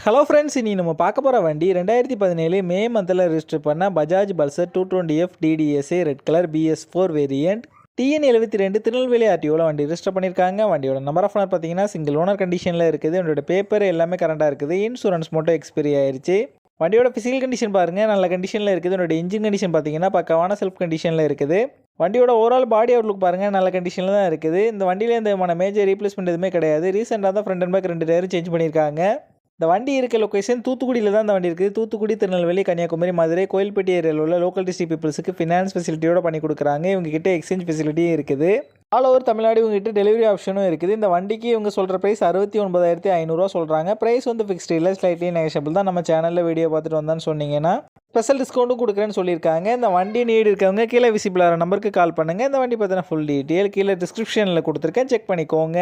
Hello friends, இனி நம்ம பார்க்க போகிற வண்டி 2017 மே மந்தில் ரெஜிஸ்டர் பண்ண Bajaj Pulsar 220F DDSA red colour BS4 variant TN72 Tirunelveli ஆர்டிஓவில் வண்டி ரெஜிஸ்டர் பண்ணியிருக்காங்க. வண்டியோட நம்பர் ஆஃப் ஓனர் பார்த்தீங்கன்னா சிங்கிள் ஓனர் கண்டிஷனில் இருக்குது. வண்டியோட பேப்பர் எல்லாமே கரண்டாக இருக்குது. இன்சூரன்ஸ் மட்டும் எக்ஸ்பைரி ஆயிருச்சு. வண்டியோட ஃபிசிக்கல் கண்டிஷன் பாருங்கள், நல்ல கண்டிஷனில் இருக்குது. என்னோட இன்ஜின் கண்டிஷன் பார்த்தீங்கன்னா பக்கவான செல்ஃப் கண்டிஷனில் இருக்குது. வண்டியோட ஓவரால் பாடி அவுட்லுக் பாருங்கள், நல்ல கண்டிஷனில் தான் இருக்குது. இந்த வண்டியில் எந்த விதமான மேஜர் ரீப்ளேஸ்மெண்ட் எதுவுமே கிடையாது. ரீசெண்டாக தான் ஃப்ரண்ட் அண்ட் பேக் 2 டயரும் சேஞ்ச் பண்ணியிருக்காங்க. இந்த வண்டி இருக்க லொக்கேஷன் தூத்துக்குடியில் தான் இந்த வண்டி இருக்குது. தூத்துக்குடி, திருநெல்வேலி, கன்னியாகுமரி, மதுரை, கோயில்பட்டி ஏரியாவில் உள்ள லோக்கல் டிஸ்ட்ரிக்ட் பீப்புள்ஸுக்கு ஃபினான்ஸ் ஃபெசிலிட்டியோட பண்ணி கொடுக்குறாங்க. இவங்ககிட்ட எக்ஸ்சேஞ்ச் ஃபெசிலிட்டியும் இருக்குது. ஆல் ஓவர் தமிழ்நாடு இவங்ககிட்ட டெலிவரி ஆப்ஷனும் இருக்குது. இந்த வண்டிக்கு இவங்க சொல்கிற ப்ரைஸ் 69,500 சொல்கிறாங்க. ப்ரைஸ் வந்து ஃபிக்ஸ்டு இல்லை, ஸ்லைட்லி நெகஷியபிள் தான். நம்ம சேனலில் வீடியோ பார்த்துட்டு வந்தான்னு சொன்னீங்கன்னா ஸ்பெஷல் டிஸ்கவுண்ட்டும் கொடுக்குறேன்னு சொல்லியிருக்காங்க. இந்த வண்டி நீடு இருக்கவங்க கீழே விசிபிளான நம்பருக்கு கால் பண்ணுங்கள். இந்த வண்டி பற்றின ஃபுல் டீட்டெயில் கீழே டிஸ்கிரிப்ஷனில் கொடுத்துருக்கேன், செக் பண்ணிக்கோங்க.